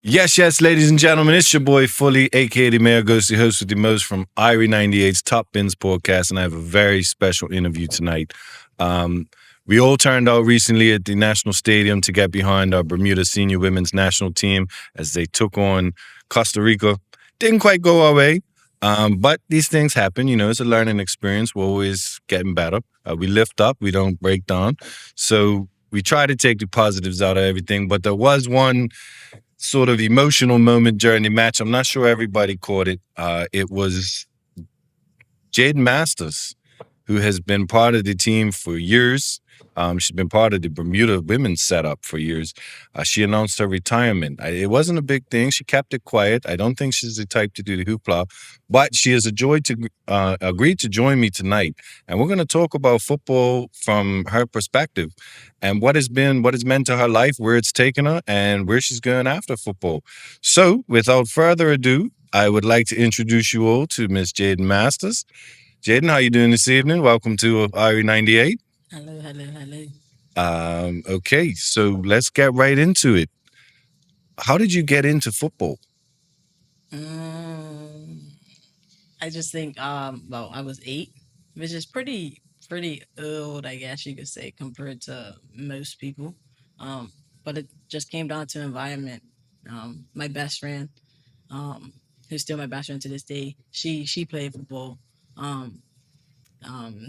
Yes, yes, ladies and gentlemen, it's your boy Fully, aka the Mayor Goes the host with the most from Irie 98's Top Bins podcast, and I have a very special interview tonight. Um, we all turned out recently at the National Stadium to get behind our Bermuda senior women's national team as they took on Costa Rica. Didn't quite go our way, but these things happen. You know, it's a learning experience. We're always getting better. We lift up, we don't break down. So we try to take the positives out of everything, but there was one sort of emotional moment during the match. I'm not sure everybody caught it. It was Jaden Masters, who has been part of the team for years. She's been part of the Bermuda women's setup for years. She announced her retirement. It wasn't a big thing. She kept it quiet. I don't think she's the type to do the hoopla, but she has agreed to join me tonight, and we're going to talk about football from her perspective and what it's meant to her life, where it's taken her, and where she's going after football. So, without further ado, I would like to introduce you all to Miss Jaden Masters. Jaden, how you doing this evening? Welcome to IRE 98. Hello, hello, hello. Okay, so let's get right into it. How did you get into football? Um, I just think well, I was 8, which is pretty old, I guess you could say, compared to most people. Um, but it just came down to environment. My best friend, um, who's still my best friend to this day, she played football. Um,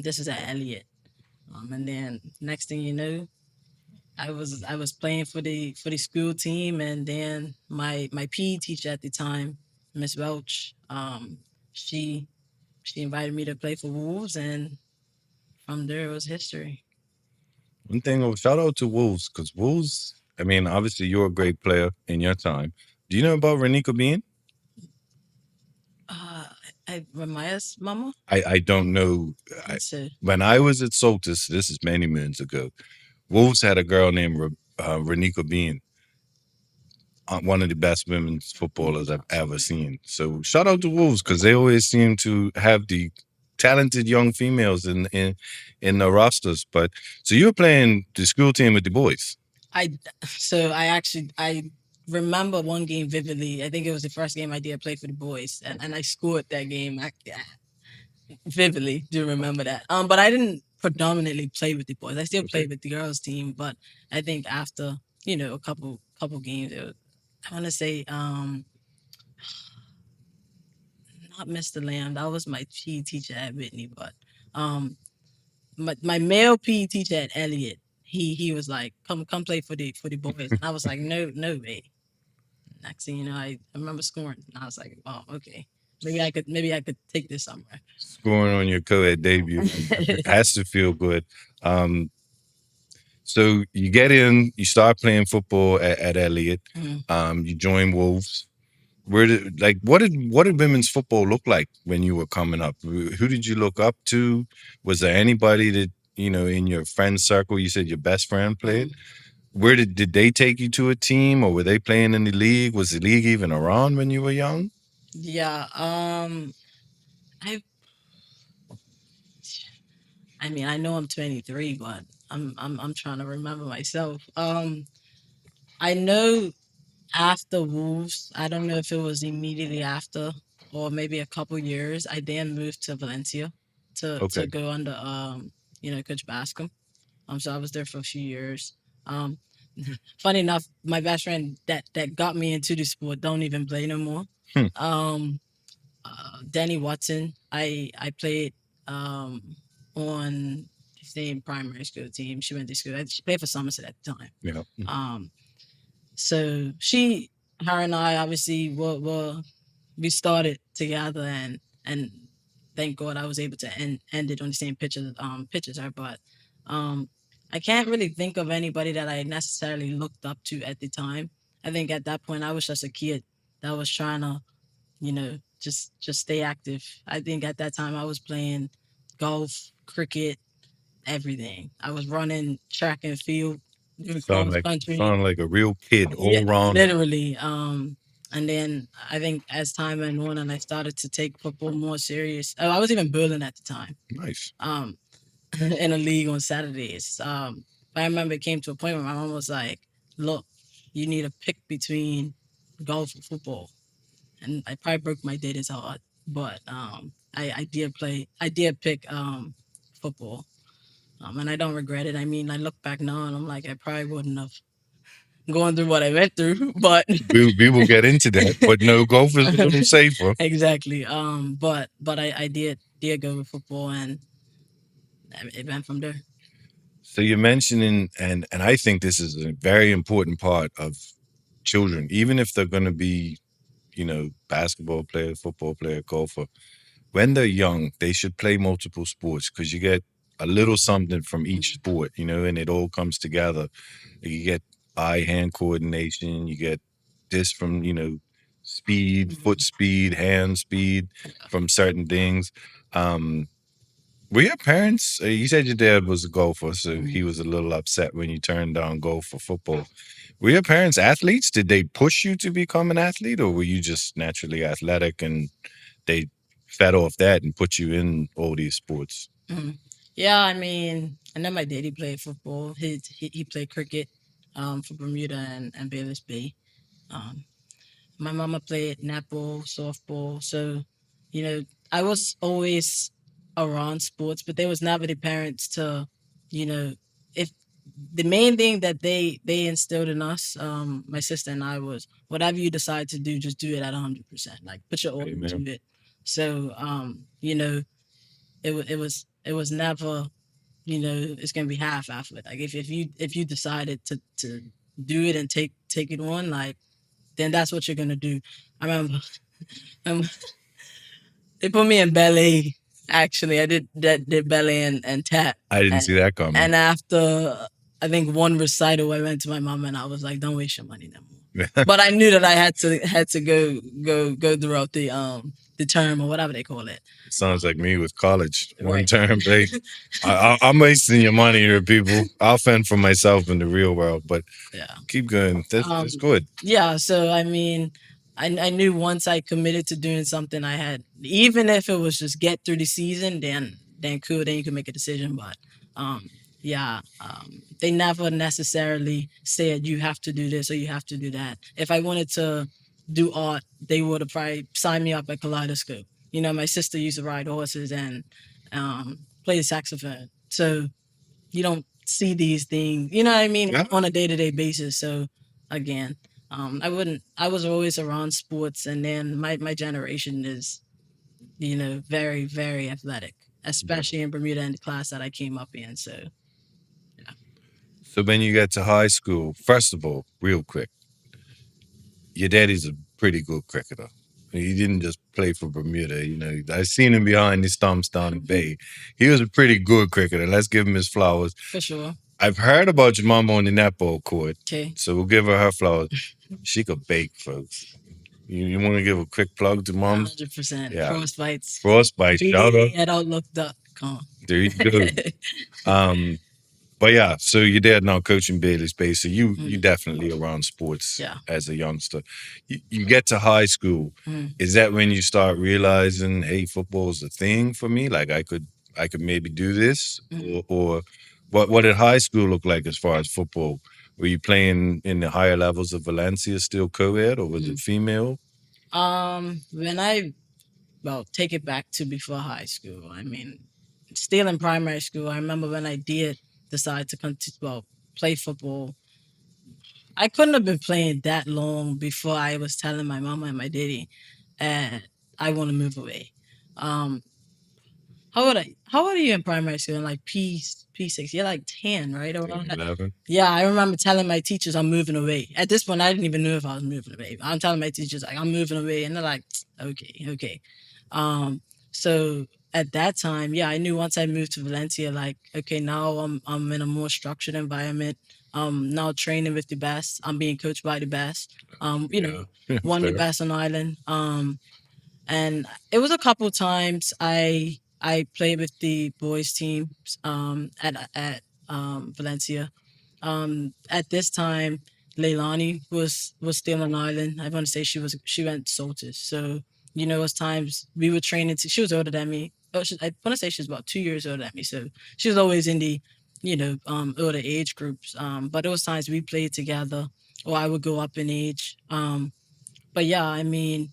this was at Elliott. And then next thing you know, I was playing for the school team, and then my PE teacher at the time, Miss Welch, she she invited me to play for Wolves, and from there it was history. One thing, shout out to Wolves, because Wolves, I mean, obviously you're a great player in your time. Do you know about Renika Bean? Uh, Ramaya's mama. I don't know. I, So when I was at Soltis, this is many moons ago, Wolves had a girl named Renika Bean, one of the best women's footballers I've ever seen. So shout out to Wolves because they always seem to have the talented young females in the rosters. But so you were playing the school team with the boys. I remember one game vividly. I think it was the first game I did play for the boys, and I scored that game. Vividly do remember that. But I didn't predominantly play with the boys. I still Okay. played with the girls team, but I think after a couple games, I want to say not Mr. Lamb. That was my PE teacher at Whitney, but um my male PE teacher at Elliott. He was like, come play for the boys, and I was like, no way. Next thing you know, I remember scoring, and I was like, oh, okay. Maybe I could take this somewhere. Scoring on your co-ed debut has to feel good. Um, so you get in, you start playing football at Elliott. Mhm. You join Wolves. Where did what did women's football look like when you were coming up? Who did you look up to? Was there anybody that in your friend circle? You said your best friend played. Mhm. Where did they take you to a team, or were they playing in the league? Was the league even around when you were young? Yeah. I I mean, I know I'm 23, but I'm trying to remember myself. I know after Wolves, I don't know if it was immediately after or maybe a couple years. I then moved to Valencia to Okay, go under Coach Bascom. So I was there for a few years. Um, funny enough, my best friend that got me into the sport don't even play no more. hmm. Um, Danny Watson. I played um, on the same primary school team. She went to school. She played for Somerset at the time. Yeah. Um, so her and I obviously were we started together, and thank God I was able to end it on the same pitch as her. But um, I can't really think of anybody that I necessarily looked up to at the time. I think at that point I was just a kid that was trying to just stay active. I think at that time I was playing golf, cricket, everything. I was running track and field, doing Sound cross like country. sound like a real kid, Yeah, all rounder. literally. And then I think as time went on, and I started to take football more serious. Oh, I was even bowling at the time. Nice. Um, in a league on Saturdays. I remember it came to a point where my mom was like, "Look, you need to pick between golf or football, and I probably broke my daddy's heart. But I did play. I did pick football, and I don't regret it. I mean, I look back now and I'm like, I probably wouldn't have gone through what I went through, but We will get into that, but no, golf is a little safer. exactly. But I did go with football, and it went from there. So you're mentioning, and I think this is a very important part of children, even if they're going to be, basketball player, football player, golfer. When they're young, they should play multiple sports because you get a little something from each Mhm. sport, and it all comes together. You get eye-hand coordination. You get this from, speed, foot Mhm. speed, hand speed Yeah. from certain things. Um, were your parents? You said your dad was a golfer, so he Mhm. was a little upset when you turned down golf for football. Were your parents athletes? Did they push you to become an athlete, or were you just naturally athletic and they fed off that and put you in all these sports? Mhm. Yeah, I mean, I know my daddy played football. He played cricket for Bermuda and Bayless Bay. Um, my mama played netball, softball. So, you know, I was always around sports, but there was never the parents to, you know, if the main thing that they instilled in us, my sister and I, was whatever you decide to do, just do it at 100%. Like put your all into Amen. it. So, it was never, it's gonna be half effort. Like if you decided to do it and take it on, like then that's what you're gonna do. I remember um, they put me in ballet. Actually, I did ballet and tap, I didn't and see that coming. and after I think one recital, I went to my mom and I was like, "Don't waste your money no more." But I knew that I had to go throughout the term or whatever they call it. Sounds like me with college. One Right. term, they, I'm wasting your money here, people. I'll fend for myself in the real world, but Yeah. keep going. That's Um, good. yeah, so I mean, I knew once I committed to doing something, I had, even if it was just get through the season, then cool, then you can make a decision. But um, yeah, they never necessarily said you have to do this or you have to do that. If I wanted to do art, they would have probably signed me up at Kaleidoscope. My sister used to ride horses and play the saxophone, so you don't see these things, you know what I mean, Yeah. on a day to day basis. So again, I wouldn't. I was always around sports, and then my generation is, very very athletic, Yeah. especially in Bermuda and the class that I came up in. So yeah. So when you get to high school, first of all, real quick, your daddy's a pretty good cricketer. He didn't just play for Bermuda. I seen him behind the stumps down in Bay. He was a pretty good cricketer. Let's give him his flowers. For sure. I've heard about your mama on the netball court, Okay. so we'll give her flowers. She could bake, folks. You want to give a quick plug to mom? 100% Yeah, frostbites. frostbite. Shout out. BD at outlook.com. There you go. Um, But yeah, so your dad now coaching Bailey's base, so you Mm, definitely around sports yeah. as a youngster. You get to high school, Mm, is that when you start realizing, hey, football is a thing for me? Like I could maybe do this, mm, or what did high school look like as far as football? Were you playing in the higher levels of Valencia still co-ed, or was it mm. female? When I, well, take it back to before high school. I mean, still in primary school, I remember when I did decide to play football. I couldn't have been playing that long before I was telling my mama and my daddy, and I want to move away. Um, how old are you in primary school? In like P6, you're like 10, right? Around that. 11. Yeah, I remember telling my teachers I'm moving away. At this point, I didn't even know if I was moving away. I'm telling my teachers like I'm moving away, and they're like, okay, okay. Um, so at that time, yeah, I knew once I moved to Valencia, like, okay, now I'm in a more structured environment. Now training with the best. I'm being coached by the best. Yeah, One of the fair. best on island. And it was a couple times I played with the boys teams at Valencia. At this time, Leilani was still on island. I want to say she went Soltis. So it was times we were training. She was older than me. Oh, I want to say she was about 2 years older than me. So she was always in the older age groups. But there was times we played together, or I would go up in age. But yeah, I mean,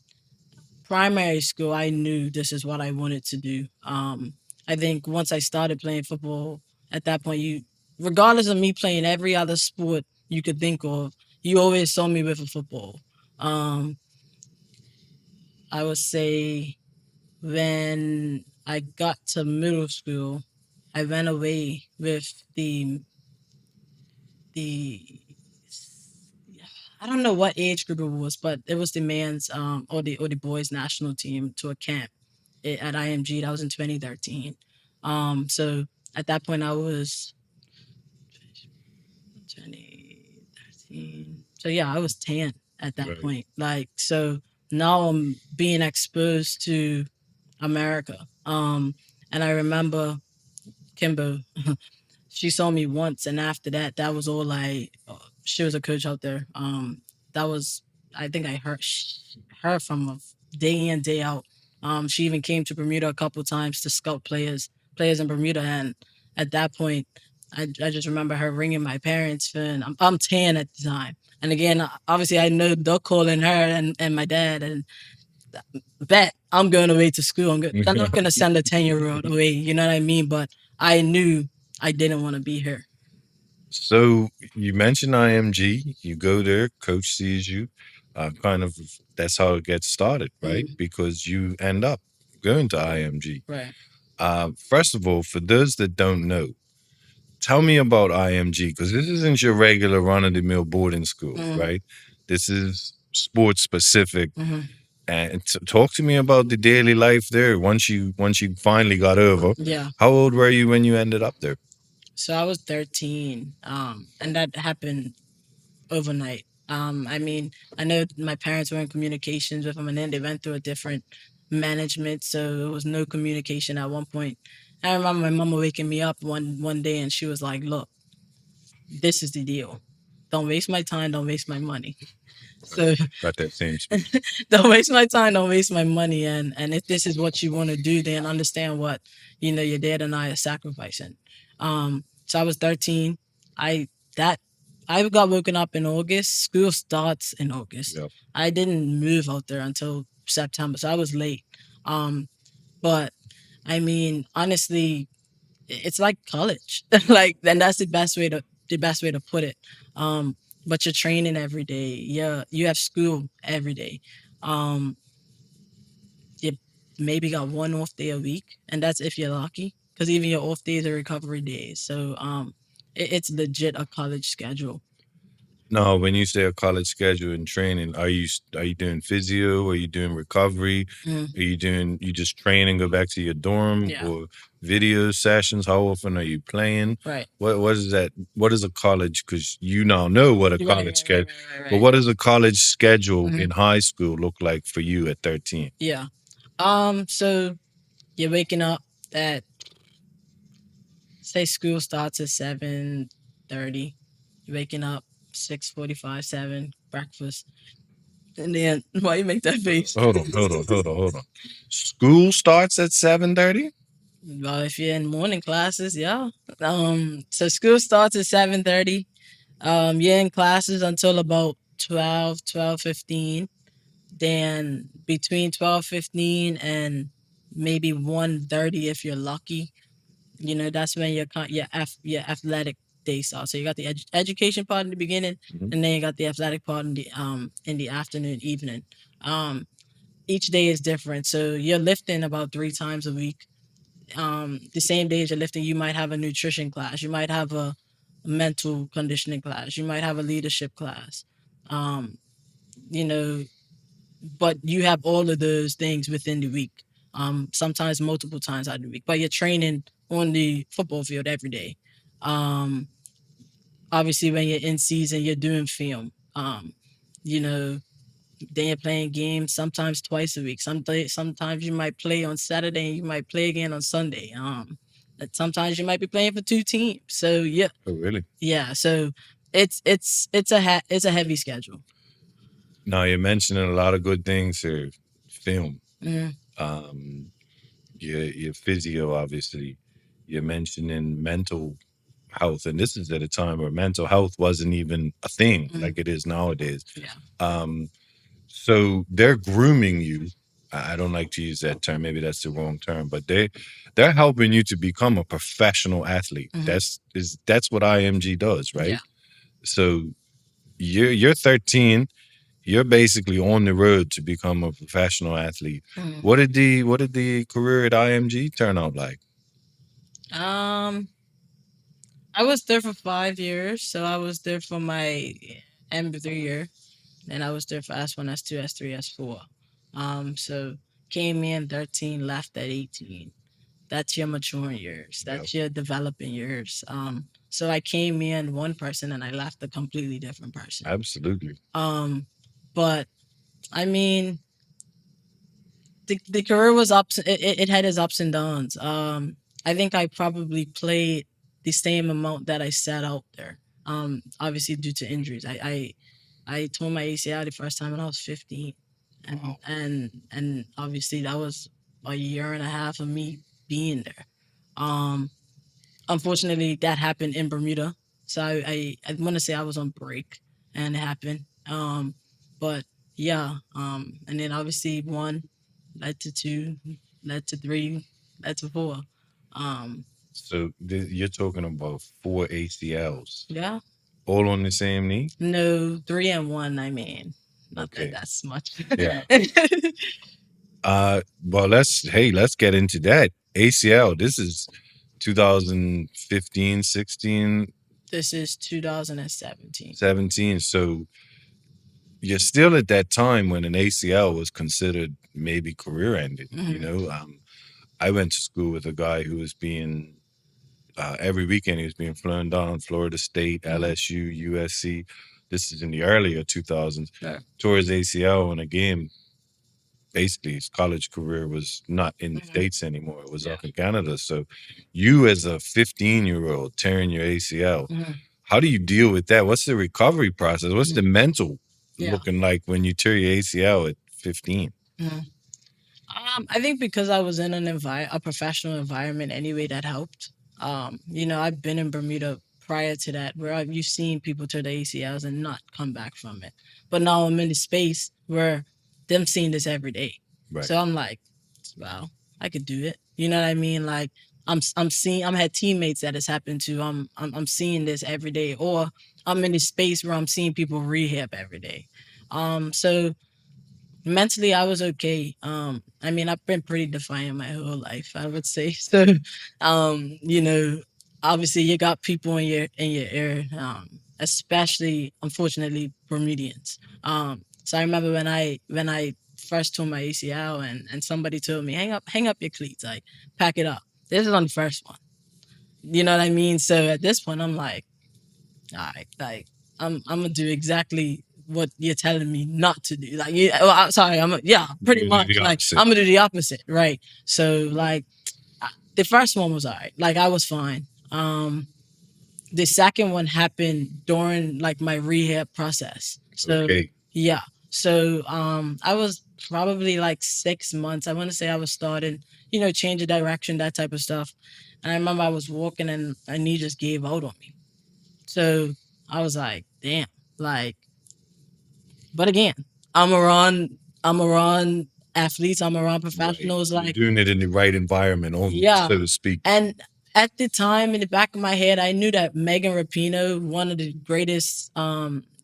primary school, I knew this is what I wanted to do. I think once I started playing football, at that point, regardless of me playing every other sport you could think of, you always saw me with a football. Um, I would say when I got to middle school, I ran away with the I don't know what age group it was, but it was the man's or the boys national team to a camp at IMG. That was in 2013. So at that point I was 2013. So yeah, I was 10 at that Right. point. Like so now I'm being exposed to America. And I remember Kimbo she saw me once, and after that, that was all I. She was a coach out there. That was I think I heard her from day in day out. She even came to Bermuda a couple times to scout players in Bermuda, and at that point, I just remember her ringing my parents' phone. I'm 10 at the time, and again, obviously, I know they're calling her and my dad, and bet I'm going away to school. I'm not going to send a 10-year-old away. You know what I mean? But I knew I didn't want to be here. So you mentioned IMG. You go there, coach sees you. Kind of that's how it gets started, right? Mm, Because you end up going to IMG. right. First of all, for those that don't know, tell me about IMG because this isn't your regular run of the mill boarding school, Mm, right? This is sports specific. hmm And talk to me about the daily life there. Once you finally got over, Yeah. how old were you when you ended up there? So I was 13, and that happened overnight. I mean, I know my parents were in communications with them, and then they went through a different management, so there was no communication at one point. I remember my mama waking me up one day, and she was like, "Look, this is the deal. Don't waste my time. Don't waste my money." So Got that same speech. don't waste my time, don't waste my money, and if this is what you want to do, then understand what your dad and I are sacrificing. So I was 13. I that I got woken up in August. School starts in August. Yep. I didn't move out there until September, so I was late. um but I mean, honestly, it's like college. Like, and that's the best way to put it. But you're training every day. Yeah, you have school every day. Um, you maybe got one off day a week, and that's if you're lucky. Because even your off days are recovery days. So it's legit a college schedule. No, when you say a college schedule and training, are you doing physio? Are you doing recovery? Mm, Are you just training, go back to your dorm yeah, or video sessions? How often are you playing? right. What is that? What is a college? Because you now know what a Right, right, college right, schedule. right, right, But right. what does a college schedule Mhm. in high school look like for you at 13? Yeah. So you're waking up at, say, school starts at 7:30. You're waking up 6:45, 7, breakfast. And then why you make that face? Hold on. School starts at 7:30. Well, if you're in morning classes, yeah. So school starts at 7:30. You're in classes until about 12:15. Then between 12:15 and maybe 1:30, if you're lucky, that's when your athletic day starts. So you got the education part in the beginning, and then you got the athletic part in the afternoon, evening. Um, each day is different. So you're lifting about 3 times a week. The same days you're lifting, you might have a nutrition class, you might have a mental conditioning class, you might have a leadership class. Um, you know, but you have all of those things within the week. Sometimes multiple times out of the week, but you're training on the football field every day. Um, Obviously, when you're in season, you're doing film. You know, then you're playing games sometimes twice a week. Sometimes you might play on Saturday and you might play again on Sunday. Sometimes you might be playing for two teams. So yeah, Oh, really? yeah. So it's a heavy schedule. Now you're mentioning a lot of good things here. Film. Mhm. Um, your physio, obviously. You're mentioning mental health, and this is at a time where mental health wasn't even a thing Mhm. like it is nowadays. Yeah. Um, So they're grooming you. I don't like to use that term. Maybe that's the wrong term, but they're helping you to become a professional athlete. Mhm. That's what IMG does, right? Yeah. So you're 13. You're basically on the road to become a professional athlete. Mhm. What did the career at IMG turn out like? Um, I was there for 5 years, so I was there for my M3 year, and I was there for S1, S2, S3, S4. So came in 13, left at 18. That's your maturing years. Yeah, That's your developing years. So I came in one person and I left a completely different person. absolutely. Um, but I mean, the career was ups. It had its ups and downs. I think I probably played the same amount that I set out there. Obviously due to injuries. I tore my ACL the first time when I was 15, and Wow. obviously that was a year and a half of me being there. Um, Unfortunately, that happened in Bermuda, so I want to say I was on break and it happened. But yeah, and then obviously one led to two, led to three, led to four. Um, So you're talking about four ACLs, yeah, all on the same knee. no, three and one. I mean, not that Okay. that's much. Yeah. Well, let's get into that. ACL. This is 2015, 16, This is 2017. 17. So you're still at that time when an ACL was considered maybe career ending. Mhm. I went to school with a guy who was being every weekend he was being flown down Florida State, Mhm. LSU, USC. This is in the earlier 2000s. Sure. Tore his ACL in a game. Basically, his college career was not in the Mhm. States anymore. It was Yeah. up in Canada. So you as a 15-year-old tearing your ACL, Mhm. how do you deal with that? What's the recovery process? What's the Mhm. mental Yeah. looking like when you tear your ACL at 15? Mhm. I think because I was in a professional environment anyway, that helped. I've been in Bermuda prior to that, where you've seen people tear their ACLs and not come back from it. But now I'm in the space where them seeing this every day. Right. So I'm like, wow, I could do it. You know what I mean? Like I'm seeing I'm had teammates that has happened to. I'm seeing this every day, or I'm in this space where I'm seeing people rehab every day. So mentally I was okay. I mean, I've been pretty defiant my whole life, I would say. So you know obviously you got people in your ear, especially unfortunately Bermudians. So I remember when I first tore my ACL, and somebody told me hang up your cleats, like pack it up. This is on the first one, you know what I mean? So at this point I'm like, all right, like I'm gonna do exactly what you're telling me not to do. Like, yeah, well, I'm sorry, yeah, pretty You do much. the Like, opposite. I'm gonna do the opposite, right? So, like, the first one was all right. Like, I was fine. The second one happened during like my rehab process. So, Okay. yeah. So, I was probably like 6 months. I want to say I was starting, change of direction, that type of stuff. And I remember I was walking and my knee just gave out on me. So I was like, damn, like, but again, I'm around, I'm around athletes, I'm around Right. professionals, You're like, doing it in the right environment, almost, yeah. so to speak. And at the time, in the back of my head, I knew that Megan Rapinoe, one of the greatest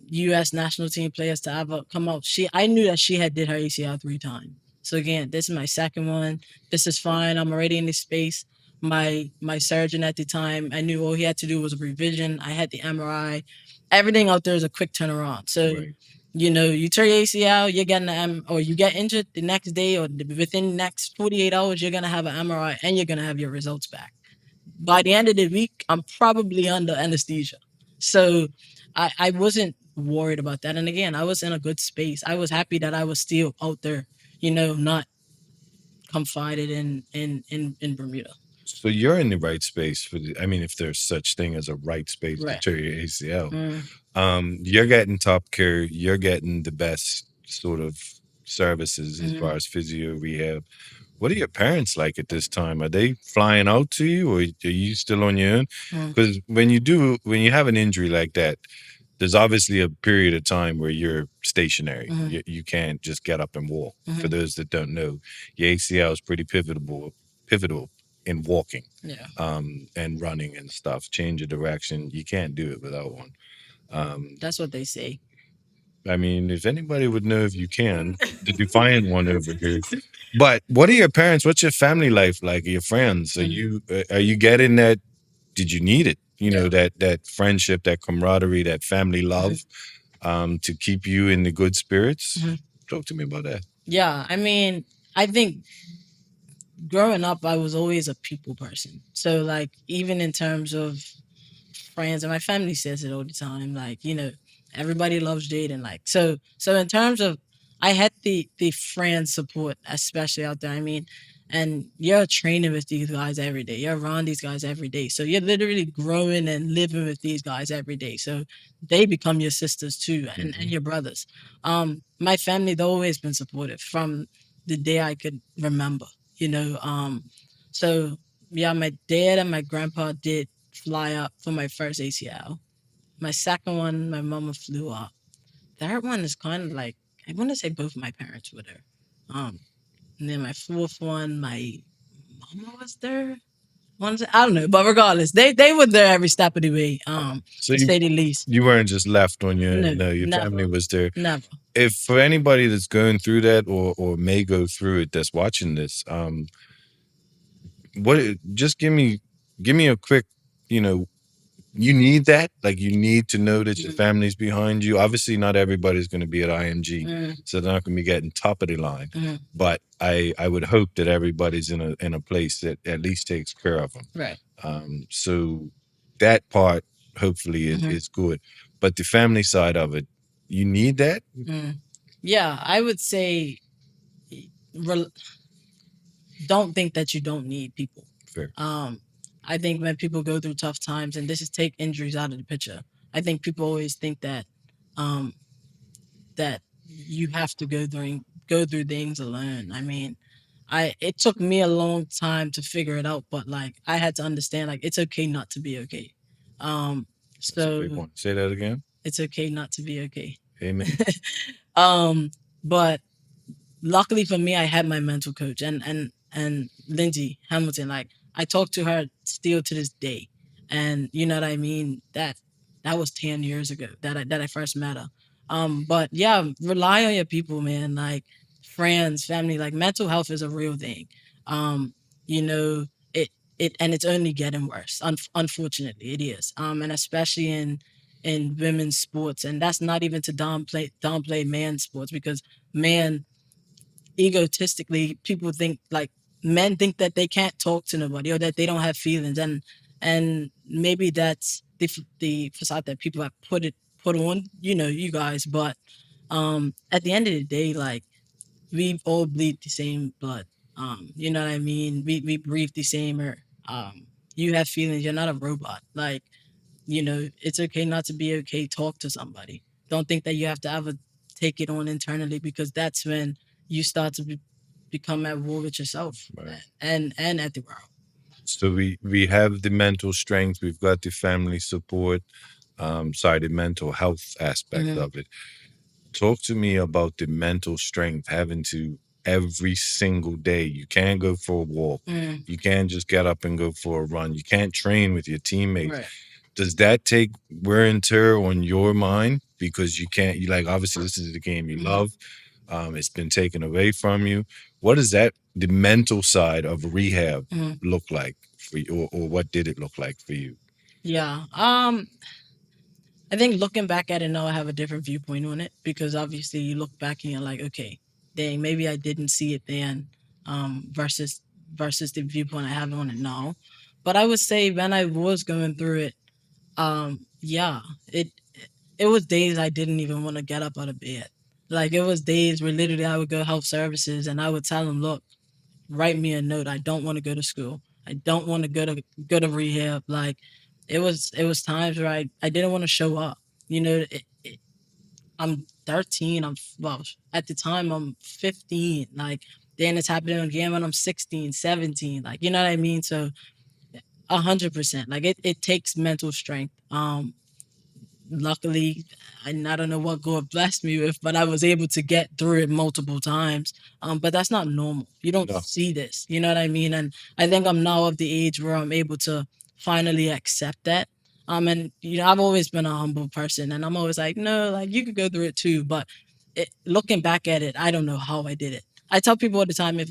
US national team players to ever come out, I knew that she had did her ACL 3 times. So again, this is my second one. This is fine. I'm already in this space. My surgeon at the time, I knew all he had to do was a revision. I had the MRI. Everything out there is a quick turnaround. So Right. you tear your ACL, you're getting or you get injured the next day or within the next 48 hours, you're gonna have an MRI and you're gonna have your results back. By the end of the week, I'm probably under anesthesia. So I wasn't worried about that. And again, I was in a good space. I was happy that I was still out there, not confided in Bermuda. So you're in the right space for I mean, if there's such thing as a right space to Right. tear your ACL. Mm, You're getting top care. You're getting the best sort of services as mhm, far as physio rehab. What are your parents like at this time? Are they flying out to you, or are you still on your own? mm, Because when you have an injury like that, there's obviously a period of time where you're stationary. Mhm. You can't just get up and walk. For Mhm. those that don't know, your ACL is pretty pivotal in walking, Yeah. and running and stuff. Change of direction. You can't do it without one. Um, That's what they say. I mean, if anybody would know if you can, the defiant one over here. But what are your parents? What's your family life like? Your friends? Mhm. Are you getting that? Did you need it? You know, Yeah. that friendship, that camaraderie, that family Mhm. love, to keep you in the good spirits. Mhm. Talk to me about that. Yeah. I mean, I think growing up, I was always a people person. So, like, even in terms of friends, and my family says it all the time, like, everybody loves Jaden. Like, so in terms of, I had the friend support, especially out there. I mean, and you're training with these guys every day. You're around these guys every day. So you're literally growing and living with these guys every day. So they become your sisters too, and your brothers. My family, they've always been supportive from the day I could remember, you know. So yeah, my dad and my grandpa did fly up for my first ACL. My second one, my mama flew up. Third one is kind of like, I want to say both of my parents were there. Um, and then my fourth one, my mama was there. I don't know, but regardless, they were there every step of the way. So To say the least. you weren't just left on your No, own. No, your family never, was there. never. If for anybody that's going through that or may go through it that's watching this, what just give me a quick, you know, you need that. Like you need to know that your Mm, family's behind you. Obviously, not everybody's going to be at IMG, mm, so they're not going to be getting top of the line. mm, But I would hope that everybody's in a place that at least takes care of them. right. So that part hopefully Hmm. is good. But the family side of it, you need that. Mm. Yeah, I would say, rel don't think that you don't need people. Fair. Um, I think when people go through tough times, and this is take injuries out of the picture, I think people always think um, that you have to go through things alone. I mean, it took me a long time to figure it out, but like I had to understand like it's okay not to be okay. Um, That's a big so one. Say that again. it's okay not to be okay. Amen. But luckily for me, I had my mental coach and Lindsay Hamilton. Like I talk to her still to this day, and you know what I mean. That was 10 years ago that I first met her. But yeah, rely on your people, man. Like friends, family. Like mental health is a real thing. Um, you know it and it's only getting worse. Unfortunately, it is. And especially in women's sports, and that's not even to downplay men's sports because man egotistically people think like men think that they can't talk to nobody or that they don't have feelings and maybe that's the facade that people have put on you guys, but at the end of the day, like we all bleed the same blood. You know what I mean, we breathe the same air. You have feelings, you're not a robot. Like, it's okay not to be okay. Talk to somebody. Don't think that you have to ever take it on internally because that's when you start to become at war with yourself Right. and at the world. So we have the mental strength. We've got the family support. Sorry, the mental health aspect Hmm. of it. Talk to me about the mental strength having to every single day. You can't go for a walk. Mm, You can't just get up and go for a run. You can't train with your teammates. right. Does that take wear and tear on your mind? Because you can't, you like, obviously, this is the game you Hmm. love. It's been taken away from you. What does that, the mental side of rehab, Hmm. look like for you? Or what did it look like for you? Yeah. I think looking back at it now, I have a different viewpoint on it because obviously you look back and you're like, okay, dang, maybe I didn't see it then, versus the viewpoint I have on it now. But I would say when I was going through it, yeah, it was days I didn't even want to get up out of bed. Like it was days where literally I would go health services and I would tell them, look, write me a note. I don't want to go to school. I don't want to go to rehab. Like it was times where I didn't want to show up. I'm 13. Well, at the time I'm 15. Like then it's happening again when I'm 16, 17. Like you know what I mean. So 100%. Like it takes mental strength. luckily, and I don't know what God blessed me with, but I was able to get through it multiple times. But that's not normal. You don't No. see this. You know what I mean? And I think I'm now of the age where I'm able to finally accept that. And I've always been a humble person, and I'm always like, no, like you could go through it too. But looking back at it, I don't know how I did it. I tell people all the time, if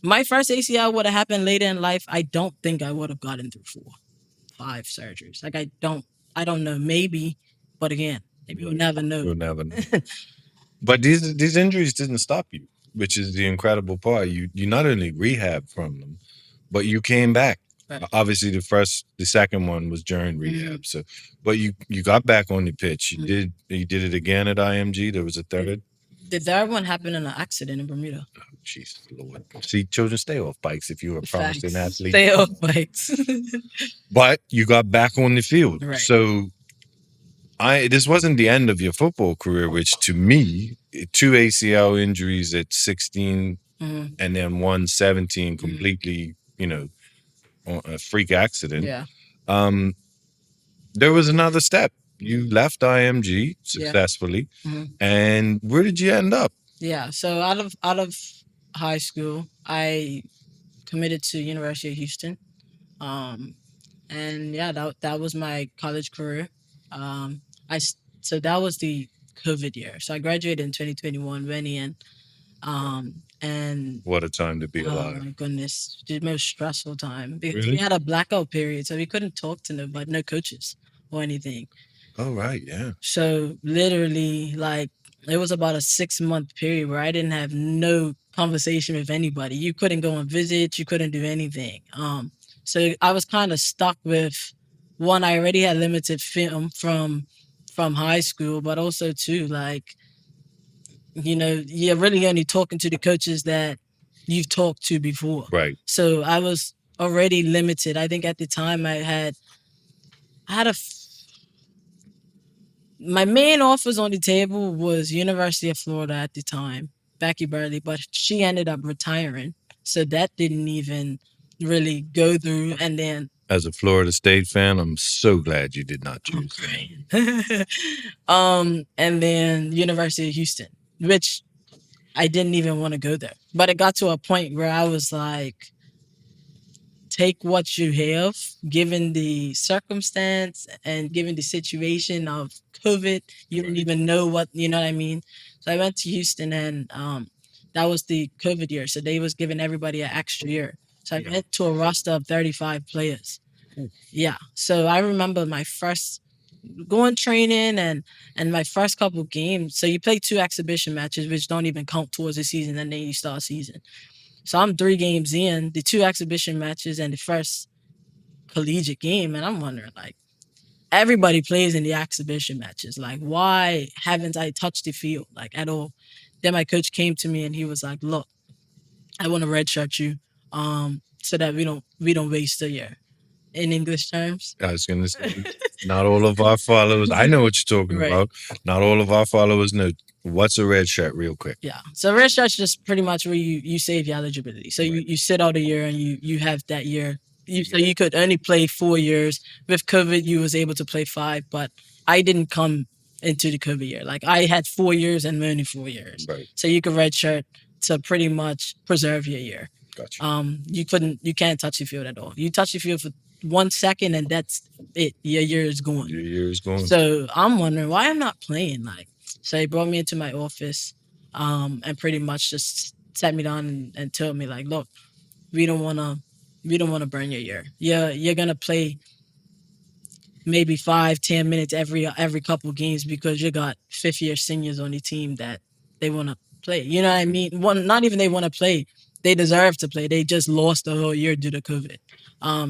my first ACL would have happened later in life, I don't think I would have gotten through 4, 5 surgeries. Like I don't know, maybe, but again, maybe you'll never know. You'll never know. But these injuries didn't stop you, which is the incredible part. You not only rehab from them, but you came back. Right. Obviously, the second one was during rehab. So, but you got back on the pitch. You did it again at IMG. There was a third. The third one happened in an accident in Bermuda. Oh, Jesus Lord! See, children, stay off bikes if you're a promising Facts. athlete. Stay off bikes. But you got back on the field. Right. So this wasn't the end of your football career, which to me, 2 ACL injuries at 16 Mhm. and then one 17 completely, a freak accident. Yeah. There was another step. You left IMG successfully. Mhm. And where did you end up? Yeah. So out of high school, I committed to University of Houston. And yeah, that was my college career. So that was the COVID year. So I graduated in 2021, Rennie, and What a time to be oh alive. my goodness, the most stressful time because Really? we had a blackout period, so we couldn't talk to nobody, no coaches or anything. Oh, right. Yeah. So literally, like it was about a 6-month period where I didn't have no conversation with anybody. You couldn't go and visit. You couldn't do anything. So I was kind of stuck with one. I already had limited film from high school, but also too like you're really only talking to the coaches that you've talked to before. Right. So I was already limited. I think at the time I had my main offers on the table was University of Florida at the time, Becky Burley, but she ended up retiring. So that didn't even really go through. And then As a Florida State fan, I'm so glad you did not choose that. and then University of Houston, which I didn't even want to go there. But it got to a point where I was like, take what you have, given the circumstance and given the situation of COVID. You don't even know what you know what I mean. So I went to Houston, and that was the COVID year. So they was giving everybody an extra year. So I went to a roster of 35 players. Yeah. So I remember my first going training and my first couple games. So you play 2 exhibition matches, which don't even count towards the season, and then you start season. So I'm 3 games in, the 2 exhibition matches and the first collegiate game, and I'm wondering like everybody plays in the exhibition matches. Like, why haven't I touched the field like at all? Then my coach came to me and he was like, "Look, I want to redshirt you, so that we don't waste a year." In English terms, I was going to say, not all of our followers, I know what you're talking Right. about. Not all of our followers know what's a red shirt, real quick. Yeah. So red shirt's just pretty much where you save your eligibility. So you sit out a year and you have that year. So you could only play 4 years. With COVID, you was able to play 5, but I didn't come into the COVID year. Like I had 4 years and only 4 years. Right. So you could redshirt to pretty much preserve your year. Gotcha. You can't touch the field at all. You touch the field for 1 second and that's it. Your year is gone. Your year is going. So I'm wondering why I'm not playing. Like, so they brought me into my office, and pretty much just sat me down and told me like, look, we don't wanna burn your year. You're gonna play maybe 5-10 minutes every couple games because you got 5th-year seniors on the team that they wanna play. You know what I mean? Not even they wanna play. They deserve to play. They just lost the whole year due to COVID.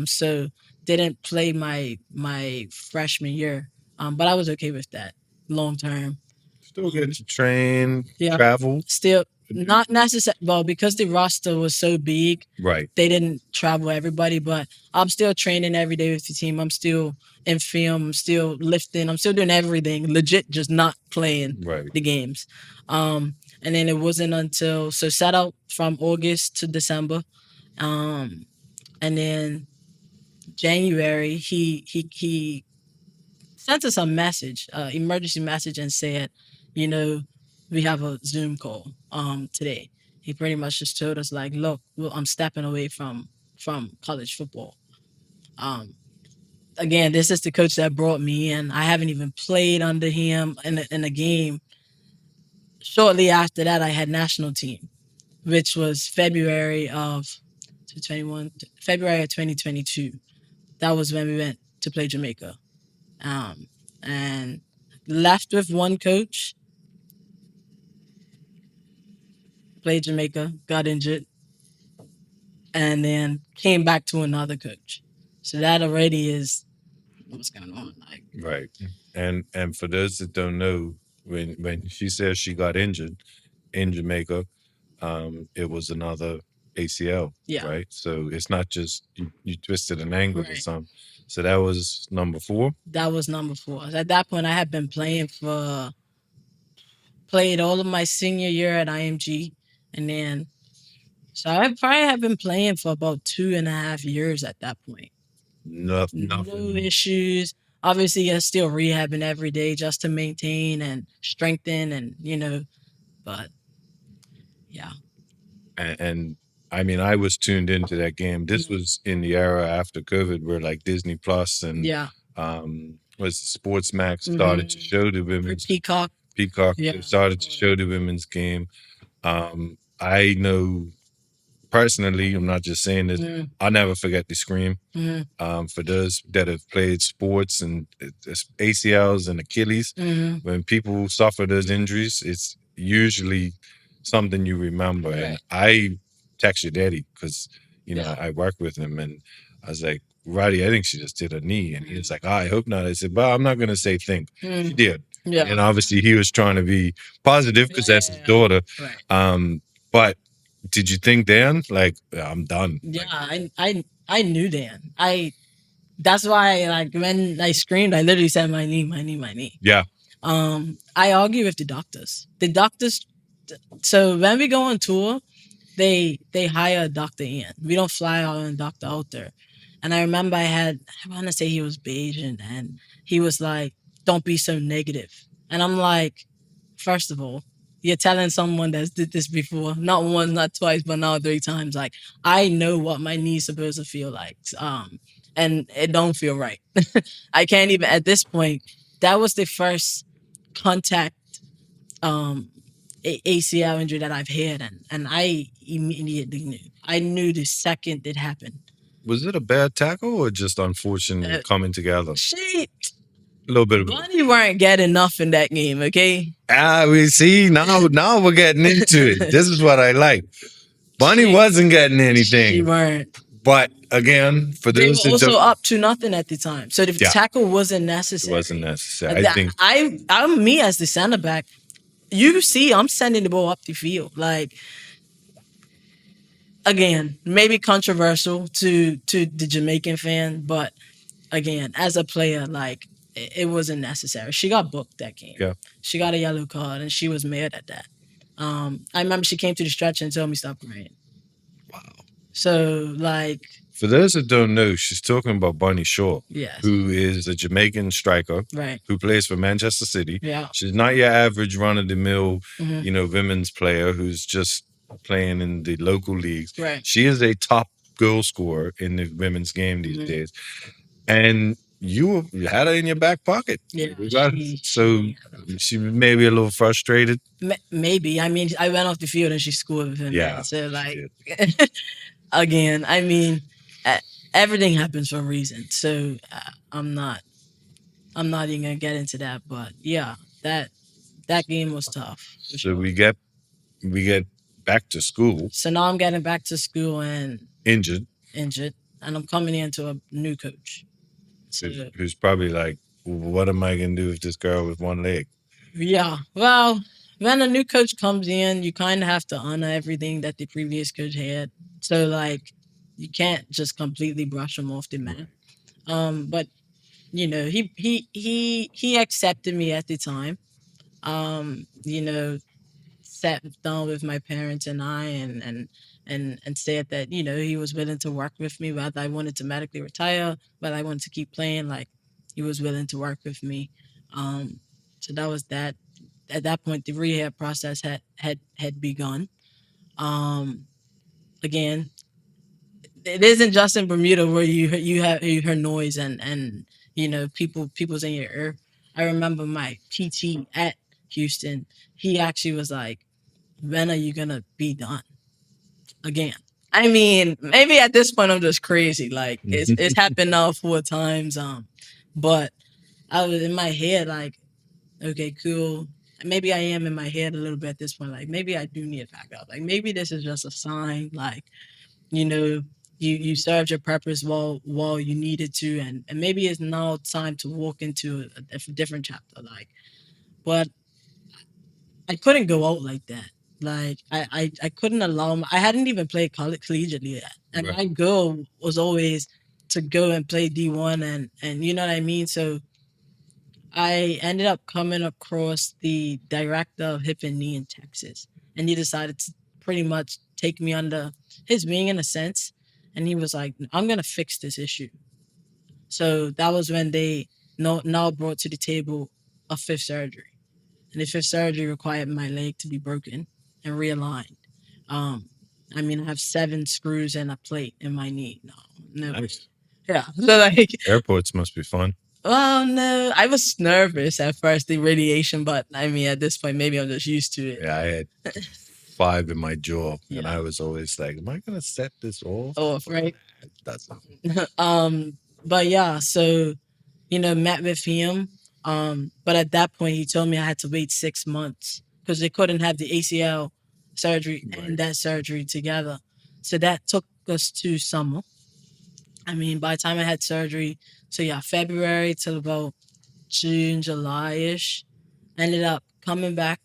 So didn't play my freshman year. But I was okay with that long term. Still get to train, Yeah. travel. Still not necessarily, well, because the roster was so big, Right. they didn't travel everybody, but I'm still training every day with the team. I'm still in film, I'm still lifting, I'm still doing everything, legit, just not playing Right. the games. And then it wasn't until sat out from August to December. And then January he sent us a message, emergency message, and said, you know, we have a Zoom call today. He pretty much just told us like, look, well, I'm stepping away from college football. Um, Again, this is the coach that brought me in. I haven't even played under him in a game. Shortly after that, I had national team, which was February of 2021, February of 2022. That was when we went to play Jamaica. Um, and left with one coach, played Jamaica, got injured, and then came back to another coach. So that already is what's going on. Like, Right. And for those that don't know, when she says she got injured in Jamaica, it was another ACL, yeah, right? So it's not just you twisted an ankle or right. something. So that was number 4. That was number 4. At that point, I had been played all of my senior year at IMG, and then so I probably have been playing for about 2.5 years at that point. No, No nothing. issues. Obviously, you're still rehabbing every day just to maintain and strengthen, and but yeah, And I mean, I was tuned into that game. This was in the era after COVID, where like Disney Plus and yeah, was Sports Max started to show the or women's Peacock. Peacock. Yeah, They started to all show the women's game. I know personally, I'm not just saying this. that. I'll never forget the scream. Mhm, For those that have played sports and ACLs and Achilles, mhm, when people suffer those injuries, it's usually something you remember. And right. I text your daddy because Yeah. I work with him, and I was like, Roddy, I think she just did her knee, and he was Mhm. like, I hope not. I said, but I'm not going to say think. She Mm, did, yeah. and obviously he was trying to be positive because Yeah, that's yeah, his yeah. daughter. Right. But did you think then, like, I'm done? Yeah, Like, I knew Dan. That's why like when I screamed, I literally said my knee, my knee, my knee. yeah, I argue with the doctors. The doctors. So when we go on tour, they hire a doctor in. We don't fly our own doctor out there. And I remember I want to say he was Bayesian, and he was like, "Don't be so negative." And I'm like, first of all, you're telling someone that's did this before, not once, not twice, but now 3 times. Like, I know what my knee's supposed to feel like, and it don't feel right. I can't even at this point. That was the first contact um ACL injury that I've had, and I immediately knew. I knew the second it happened. was it a bad tackle or just unfortunately coming together? She A little bit of Bunny weren't getting enough in that game, okay? we see now we're getting into it. This is what I like. Bunny She wasn't getting she anything, weren't. but again, for They were those that also don't, up to nothing at the time, so the yeah, tackle wasn't it necessary. wasn't necessary. I think I'm me as the center back. You see, I'm sending the ball up the field. Like, again, maybe controversial to the Jamaican fan, but again, as a player, like it wasn't necessary. She got booked that game. yeah. She got a yellow card, and she was mad at that. I remember she came to the stretch and told me stop crying. Wow. So like, For those that don't know, she's talking about Bunny Shaw, yes, who is a Jamaican striker right, who plays for Manchester City. yeah, She's not your average run of the mill, mhm, women's player who's just playing in the local leagues. right, She is a top goal scorer in the women's game these mhm, days. And you had her in your back pocket. yeah. So she may be a little frustrated. Maybe. I mean, I went off the field and she scored with him. Yeah, So she like, did. again, I mean, uh, everything happens for a reason. So I'm not even gonna get into that. But yeah, that game was tough for So sure. we get back to school So now I'm getting back to school and injured, injured, and I'm coming into a new coach. So who's probably like, what am I gonna do with this girl with one leg? yeah, well, when a new coach comes in, you kind of have to honor everything that the previous coach had. So like, you can't just completely brush him off the map. But he accepted me at the time. You know, sat down with my parents and I, and said that he was willing to work with me, whether I wanted to medically retire, whether I wanted to keep playing. Like, he was willing to work with me. Um, so that was that. At that point, the rehab process had begun. Um, Again, it isn't just in Bermuda where you hear noise and people's in your ear. I remember my PT at Houston. He actually was like, "When are you gonna be done again?" I mean, maybe at this point I'm just crazy. Like it's happened now 4 times. But I was in my head like, okay, cool. Maybe I am in my head a little bit at this point. Like maybe I do need to back up. Like maybe this is just a sign. Like you know, you served your purpose while you needed to, and maybe it's now time to walk into a different chapter. Like, but I couldn't go out like that. Like I couldn't allow. I hadn't even played collegiately yet, and Right. my goal was always to go and play D1, and you know what I mean. So I ended up coming across the director of hip and knee in Texas, and he decided to pretty much take me under his wing in a sense. And he was like, "I'm gonna fix this issue." So that was when they now brought to the table a fifth surgery, and the fifth surgery required my leg to be broken and realigned. Um, I mean, I have 7 screws and a plate in my knee. No, no way. Nice. Yeah. So like, Airports must be fun. oh no, I was nervous at first, the radiation, but I mean, at this point, maybe I'm just used to it. Yeah, I had 5 in my jaw, and Yeah. I was always like, "Am I gonna set this off?" Off, right? That's But yeah, so met with him. But at that point, he told me I had to wait 6 months because they couldn't have the ACL surgery and right. that surgery together. So that took us to summer. I mean, by the time I had surgery, so yeah, February till about June, July ish. Ended up coming back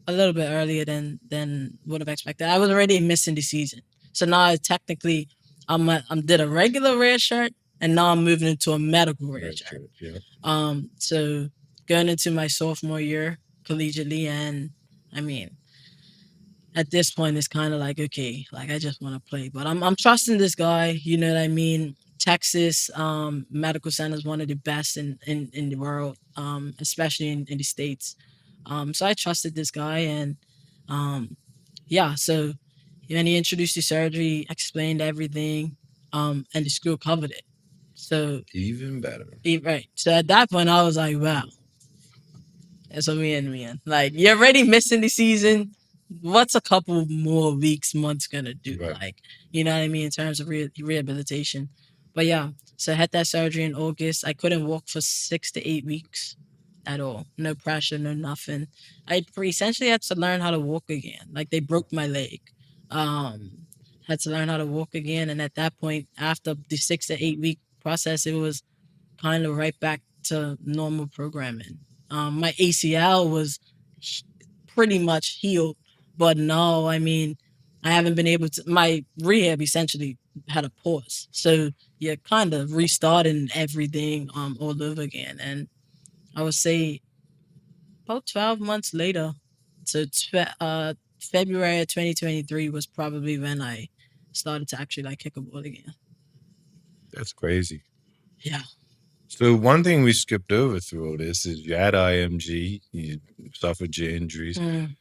a little bit earlier than would have expected. I was already missing the season, so now technically I'm did a regular red shirt, and now I'm moving into a medical red Red shirt. shirt, yeah. So going into my sophomore year collegiately, and I mean, at this point, it's kind of like okay, like I just want to play, but I'm trusting this guy. You know what I mean? Texas Medical Center is one of the best in the world, especially in the states. So I trusted this guy, and um, yeah. So when he introduced the surgery, explained everything, and the school covered it. So Even better. right. So at that point, I was like, wow, that's what man. Like you're already missing the season. What's a couple more weeks, months gonna do? Right. Like, you know what I mean in terms of rehabilitation. But yeah, so I had that surgery in August. I couldn't walk for 6 to 8 weeks at all. No pressure, no nothing. Essentially had to learn how to walk again. Like they broke my leg. Um, had to learn how to walk again, and at that point, after the 6 to 8 week process, it was kind of right back to normal programming. My ACL was pretty much healed, but no, I mean, I haven't been able to. My rehab essentially had a pause, so you're kind of restarting everything all over again. And I would say about 12 months later, so February of 2023 was probably when I started to actually like kick a ball again. That's crazy. Yeah. So one thing we skipped over through all this is you had IMG, you suffered your injuries. Mm,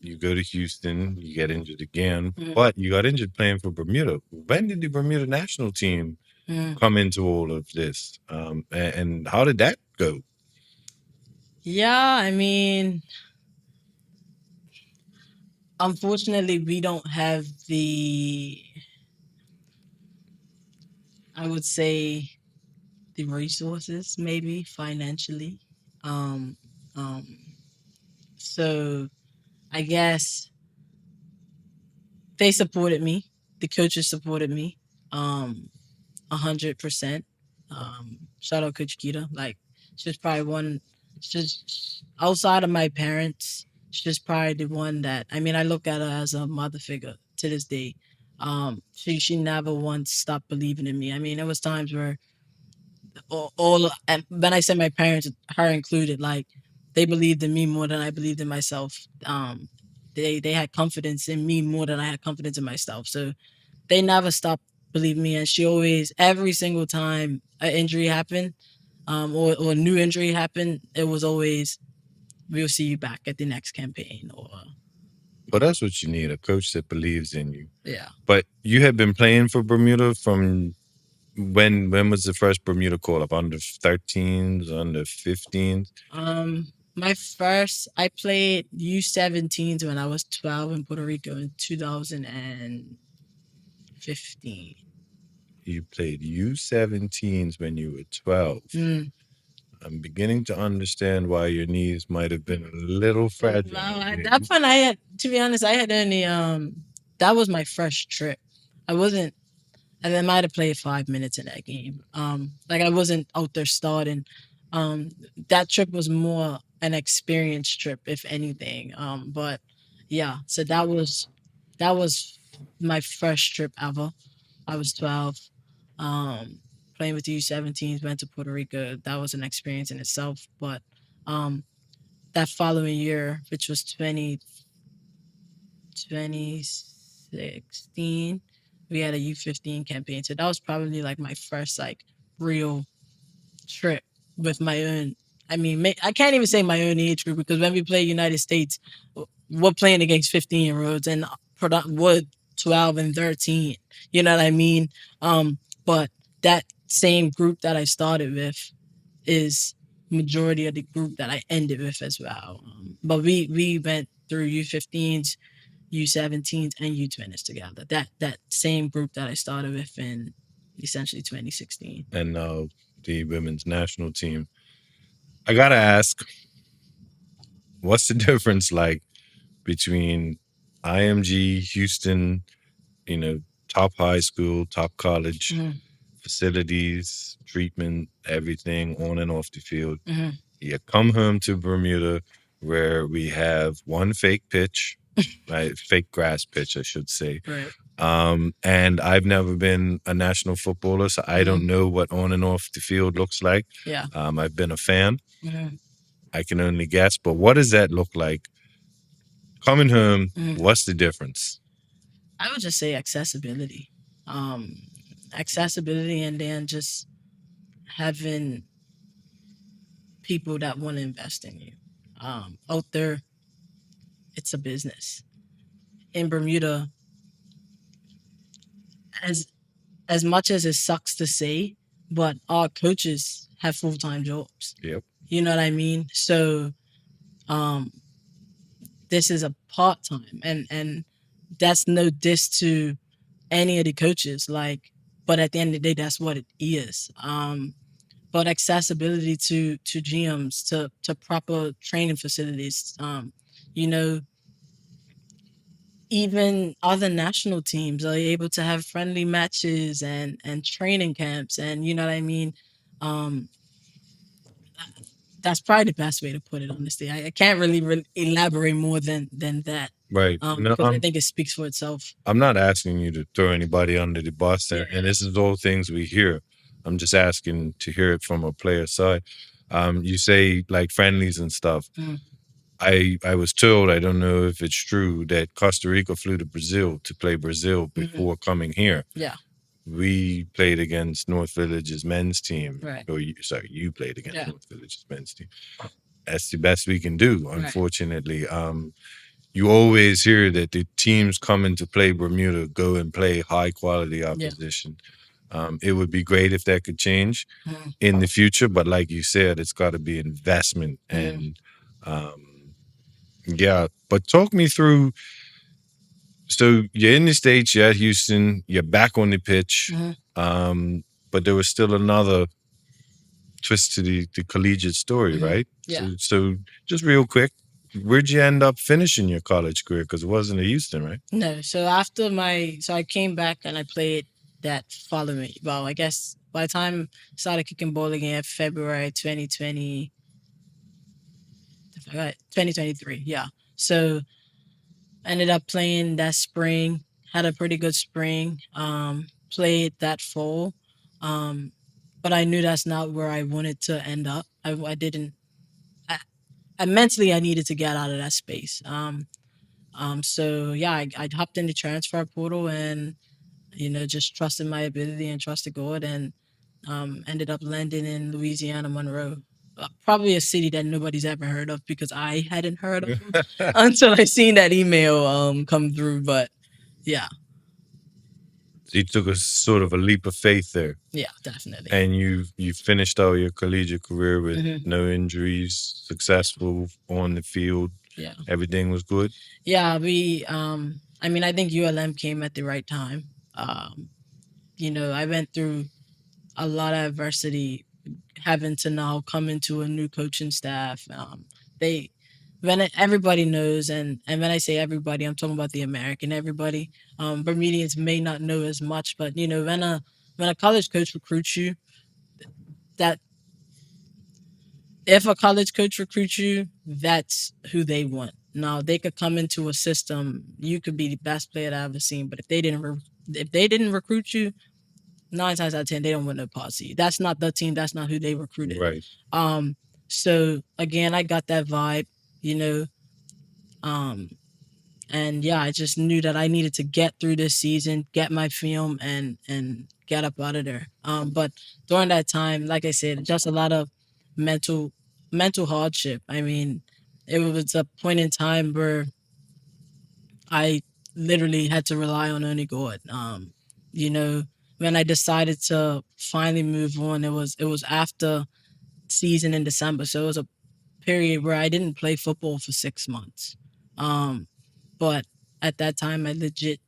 You go to Houston, you get injured again, mm, but you got injured playing for Bermuda. When did the Bermuda national team mm. come into all of this? And how did that go? Yeah, I mean, unfortunately, we don't have I would say, the resources, maybe financially. Um, um, so I guess they supported me. The coaches supported me. 100%. Shout out Coach Kita. Like she's probably one. She's outside of my parents. She's probably the one that I mean. I look at her as a mother figure to this day. She never once stopped believing in me. I mean, there was times where all and when I say my parents, her included, like they believed in me more than I believed in myself. They had confidence in me more than I had confidence in myself. So they never stopped believing me, and she always, every single time an injury happened, or a new injury happened, it was always we'll see you back at the next campaign or But that's what you need, a coach that believes in you. yeah. But you have been playing for Bermuda from when was the first Bermuda call up? Under 13s, under 15s? My first I played U17s when I was 12 in Puerto Rico in 2015. You played U17s when you were 12. Mm. I'm beginning to understand why your knees might have been a little fragile. Wow, at that point I had to be honest, I had only that was my first trip. I wasn't and I might have played 5 minutes in that game. Like I wasn't out there starting. Um, that trip was more an experience trip, if anything. But yeah, so that was my first trip ever. I was 12. Um, playing with the U17s, went to Puerto Rico. That was an experience in itself. But um, that following year, which was 2016, we had a U15 campaign. So that was probably like my first like real trip with my own. I mean, I can't even say my own age group because when we play United States, we're playing against 15-year-olds and we're 12 and 13. You know what I mean? But that same group that I started with is majority of the group that I ended with as well. But we went through U15s, U17s, and U20s together. That same group that I started with in essentially 2016. And the women's national team. I gotta ask, what's the difference like between IMG, Houston, you know, top high school, top college, Mhm. facilities, treatment, everything on and off the field? Mm-hmm. You come home to Bermuda where we have one fake pitch, right? Fake grass pitch, I should say. Right. And I've never been a national footballer, so I don't Mhm. know what on and off the field looks like. Yeah. I've been a fan. Mhm. I can only guess, but what does that look like? Coming home, Mhm. what's the difference? I would just say accessibility. Um, Accessibility, and then just having people that want to invest in you. Out there, it's a business. In Bermuda, as as much as it sucks to say, but our coaches have full-time jobs. Yep. You know what I mean? So um, this is a part-time, and that's no diss to any of the coaches. Like, but at the end of the day, that's what it is. But accessibility to GMs, to proper training facilities. You know, even other national teams are able to have friendly matches and training camps, and you know what I mean. Um, that's probably the best way to put it. Honestly, I can't really elaborate more than that. Right. No, Because I think it speaks for itself. I'm not asking you to throw anybody under the bus, Yeah. and this is all things we hear. I'm just asking to hear it from a player side. You say like friendlies and stuff. Mm. I was told, I don't know if it's true, that Costa Rica flew to Brazil to play Brazil Mhm. before coming here. Yeah. We played against North Village's men's team. Right. Or sorry, you played against Yeah. North Village's men's team. That's the best we can do, Right. unfortunately. You always hear that the teams coming to play Bermuda go and play high quality opposition. It would be great if that could change Mhm. in the future, but like you said, it's got to be investment Mhm. and yeah. But talk me through. So you're in the States, you're at Houston, you're back on the pitch, Mhm. but there was still another twist to the collegiate story, Mhm. right? Yeah. So just real quick, where'd you end up finishing your college career? Because it wasn't at Houston, right? No. So after so I came back and I played that following. Well, I guess by the time I started kicking ball again, February 2020, 2023. Yeah. So I ended up playing that spring. Had a pretty good spring. Played that fall. Um, but I knew that's not where I wanted to end up. I didn't. I mentally I needed to get out of that space. So yeah, I hopped in the transfer portal and just trusted my ability and trusted God, and Ended up landing in Louisiana, Monroe. Probably a city that nobody's ever heard of because I hadn't heard of them until I seen that email come through. But yeah, So you took a sort of a leap of faith there, yeah, definitely. and you finished out your collegiate career with Mhm. no injuries, successful on the field. Yeah. Everything was good. Yeah, I mean, I think ULM came at the right time. I went through a lot of adversity having to now come into a new coaching staff. They everybody knows, and when I say everybody, I'm talking about the American everybody. Bermudians may not know as much, but when a college coach recruits you, that if a college coach recruits you, that's who they want. Now they could come into a system. You could be the best player that I've ever seen, but if they didn't recruit you, 9 times out of 10 they don't want no parts of you. That's not the team. That's not who they recruited. Right. So again, I got that vibe, you know. Um, and yeah, I just knew that I needed to get through this season, get my film, and get up out of there. But during that time, like I said, just a lot of mental mental hardship. I mean, it was a point in time where I literally had to rely on only God. You know, when I decided to finally move on, it was after season in December, so it was a period where I didn't play football for 6 months. Um, but at that time, that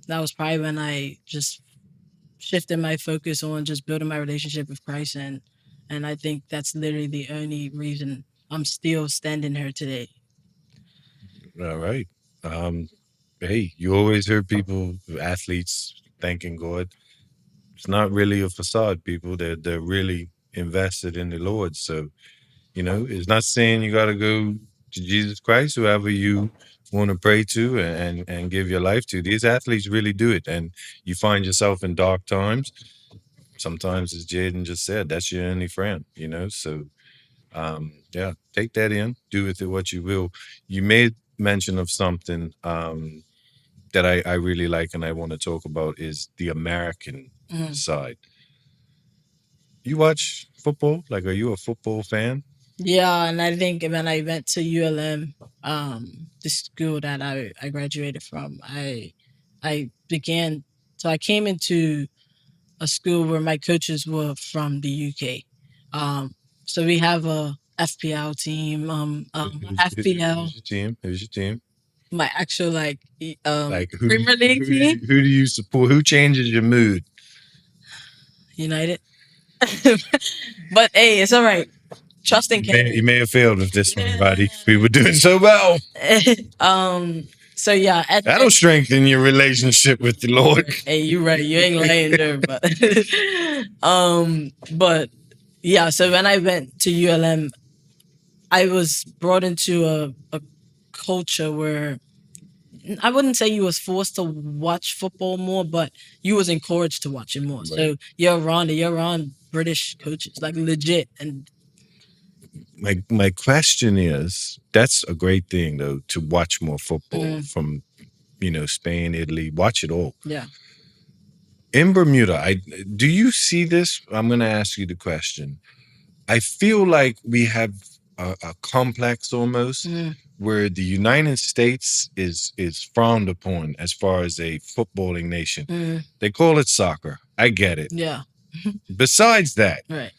was probably when I just shifted my focus on just building my relationship with Christ, and I think that's literally the only reason I'm still standing here today. All right. Um, hey, you always hear people, athletes, thanking God. It's not really a facade, people. They're really invested in the Lord. So, it's not saying you got to go to Jesus Christ, whoever you want to pray to and give your life to. These athletes really do it. And you find yourself in dark times. Sometimes, as Jaden just said, that's your only friend, So, yeah, take that in, do with it what you will. You made mention of something that I really like and I want to talk about is the American Mhm. side. You watch football? Like, are you a football fan? Yeah, and I think when I went to ULM, the school that I graduated from, I began. So I came into a school where my coaches were from the UK. Um, so we have a FPL team, FPL, Who's your team? Who's your team? my actual Like, Premier League team, who do you support? Who changes your mood? United. But hey, it's all right. Trust in You Kenny. may have failed with this one, buddy. We were doing so well. um. So yeah, That'll strengthen your relationship with the Lord. hey, you right. You ain't lying there, but but yeah. So when I went to ULM, I was brought into a culture where I wouldn't say you was forced to watch football more, but you was encouraged to watch it more. Right. So you're around British coaches, like legit. And My question is, that's a great thing though, to watch more football from Spain, Italy, watch it all. Yeah. In Bermuda, do you see this? I'm going to ask you the question. I feel like we have a complex almost where the United States is frowned upon as far as a footballing nation. They call it soccer. I get it. Yeah. Besides that, right.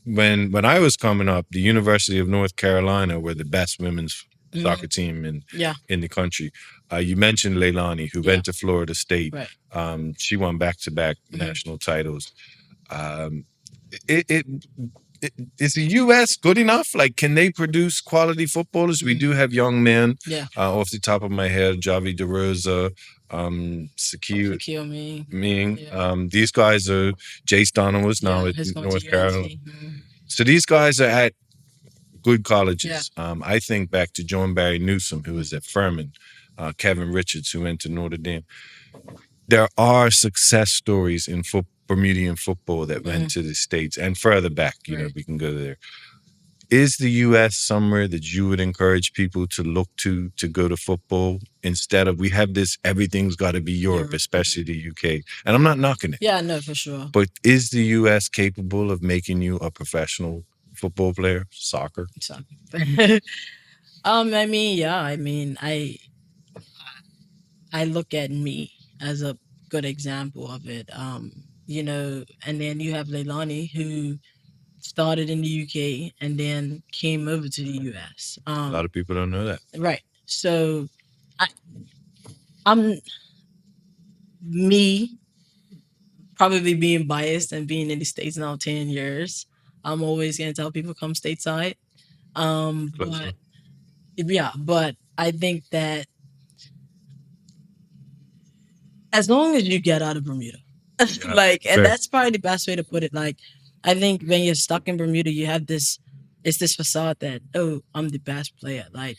When I was coming up, the University of North Carolina were the best women's soccer team in the country. You mentioned Leilani, who went to Florida State. Right. She won back-to-back national titles. It is the U.S. good enough? Like, can they produce quality footballers? We do have young men. Yeah. Off the top of my head, Javi DeRosa, Shaquille Ming. Yeah. These guys are Jace Donovan now at North Carolina. So these guys are at good colleges. I think back to John Barry Newsom, who was at Furman, Kevin Richards, who went to Notre Dame. There are success stories in Bermudian football that went to the States and further back. We can go there. Is the U.S. somewhere that you would encourage people to look to go to football instead of we have this everything's got to be Europe, Europe. especially the UK? And I'm not knocking it, Yeah, no, for sure. but is the U.S. capable of making you a professional football player, soccer? So, I mean, yeah, I mean, I look at me as a good example of it. And then you have Leilani who started in the UK and then came over to the US. A lot of people don't know that. Right. So I, I'm me probably being biased and being in the States now 10 years. I'm always going to tell people come stateside. Closer. But yeah, but I think that as long as you get out of Bermuda, Yeah, like, and fair. that's probably the best way to put it. Like, I think when you're stuck in Bermuda, you have this, it's this facade that, oh, I'm the best player. Like,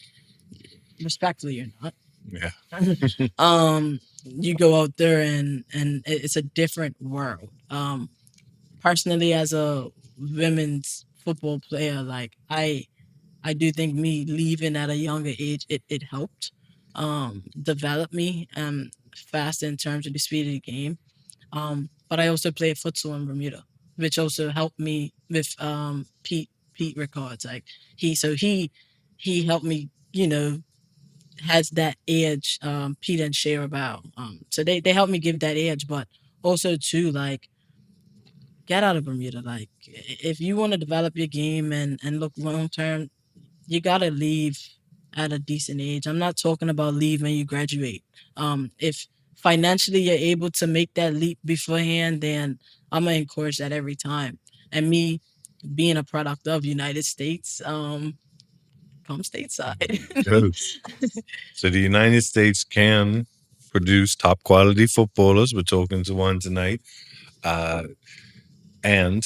respectfully, you're not. Yeah. You go out there and it's a different world. Personally, as a women's football player, like I do think me leaving at a younger age, it helped develop me fast in terms of the speed of the game. But I also played futsal in Bermuda, which also helped me with Pete Ricards. Like he helped me, has that edge Pete and share about. So they helped me give that edge, but also too, like, get out of Bermuda. Like, if you want to develop your game and look long term, you gotta leave at a decent age. I'm not talking about leave when you graduate. If financially you're able to make that leap beforehand, then I'm gonna encourage that every time. And me being a product of United States, come stateside. Goes. So the United States can produce top quality footballers. We're talking to one tonight. Uh, and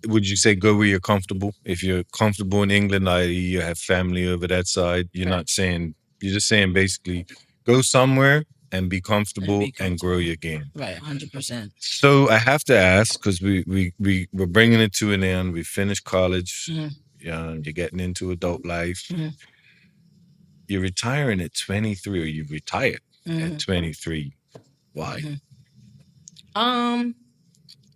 would you say go where you're comfortable? If you're comfortable in England, i.e., you have family over that side, you're Right. not saying, you're just saying basically go somewhere and be And comfortable be and grow comfortable. your game. Right, 100%. So I have to ask because we're bringing it to an end. We finished college. Mhm, You're getting into adult life. mhm, You're retiring at 23, or you retired at mhm, 23. Why? mhm. Um,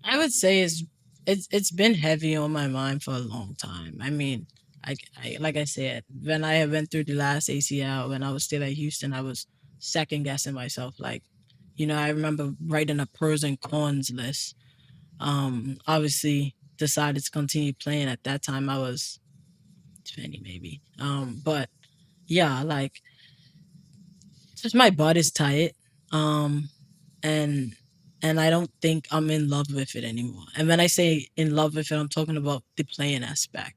I would say it's been heavy on my mind for a long time. I mean, I like I said, when I went through the last ACL, when I was still at Houston, I was second guessing myself. Like, I remember writing a pros and cons list. Obviously decided to continue playing. At that time I was 20 maybe. But yeah, like, just my butt is tight. Um, and I don't think I'm in love with it anymore. And when I say in love with it, I'm talking about the playing aspect.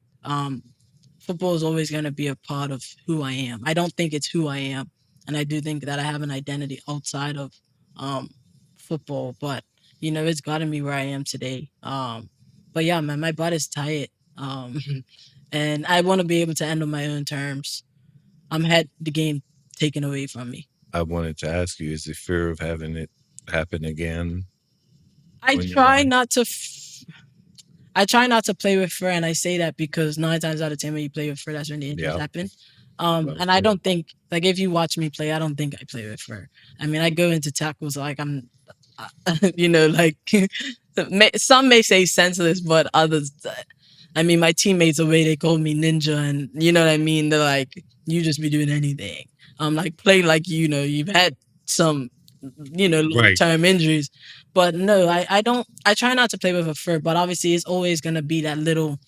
Football is always going to be a part of who I am. I don't think it's who I am, and I do think that I have an identity outside of um, football. But it's gotten me where I am today. But yeah, man, my butt is tight, and I want to be able to end on my own terms. I'm had the game taken away from me. I wanted to ask you, is the fear of having it happen again I on your try mind? not to. I try not to play with fear, and I say that because 9 times out of 10, when you play with fear, that's when the injuries Yeah. happen. Well, And I don't think, like, if you watch me play, I don't think I play with fear. I mean, I go into tackles like I'm, like, some may say senseless, but others, I mean, my teammates, the way they call me ninja, and you know what I mean? They're like, you just be doing anything. Like, play like, you've had some, long right. term injuries. But no, I don't, I try not to play with a fear, but obviously it's always going to be that little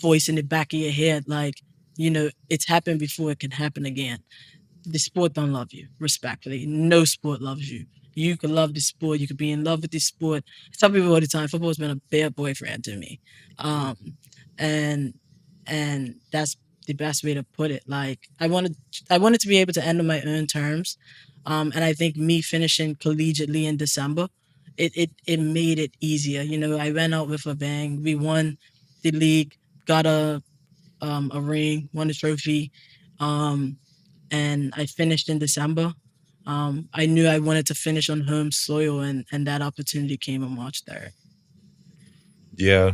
voice in the back of your head, like, it's happened before, it can happen again. The sport don't love you, respectfully. No sport loves you. You could love the sport, you could be in love with the sport. I tell people all the time, football's been a bad boyfriend to me. Um, and that's the best way to put it. Like, I wanted to be able to end on my own terms. And I think me finishing collegiately in December, it made it easier. I went out with a bang. We won the league, got a ring, won the trophy. Um, and I finished in December. I knew I wanted to finish on home soil, and that opportunity came on March 3rd. Yeah,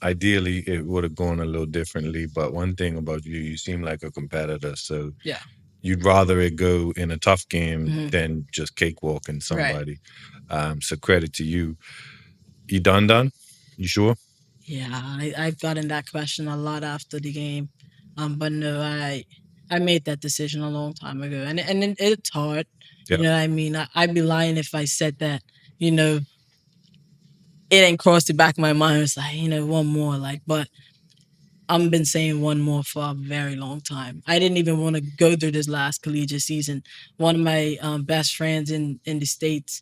ideally it would have gone a little differently, but one thing about you, you seem like a competitor, so Yeah. you'd rather it go in a tough game Hmm. than just cakewalking Right. somebody. So credit to you. You done? You sure? Yeah, I've gotten that question a lot after the game. But no, I made that decision a long time ago, and it's hard. You Yeah, know, what I mean, I'd be lying if I said that. You know, it ain't crossed the back of my mind. It's like, one more, like, but I've been saying one more for a very long time. I didn't even want to go through this last collegiate season. One of my best friends in the states,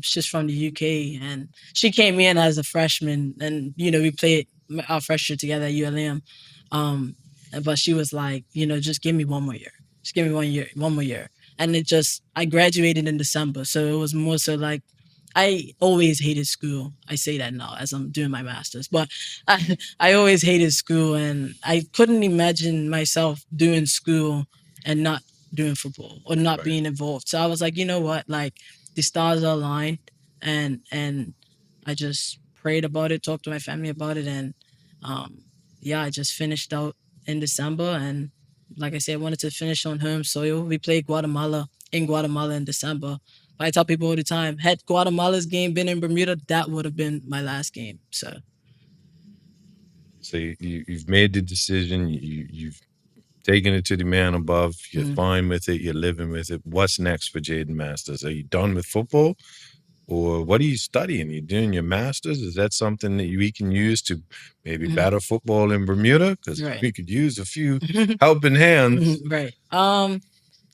she's from the UK, and she came in as a freshman, and we played our freshman together at ULM. Um, but she was like, just give me one more year, just give me 1 year, one more year, and I graduated in December, so it was more so like. I always hated school. I say that now as I'm doing my master's, but I always hated school, and I couldn't imagine myself doing school and not doing football or not right. being involved. So I was like, you know what? Like the stars are aligned, and I just prayed about it, talked to my family about it, and um, yeah, I just finished out in December. And like I said, I wanted to finish on home soil. We played Guatemala in Guatemala in December. I tell people all the time, had Guatemala's game been in Bermuda, that would have been my last game. So. So you've made the decision. You've taken it to the man above. You're Mm. fine with it. You're living with it. What's next for Jaden Masters? Are you done with football? Or what are you studying? You doing your master's? Is that something that we can use to maybe Mhm. better football in Bermuda? Because Right. we could use a few helping hands. Right.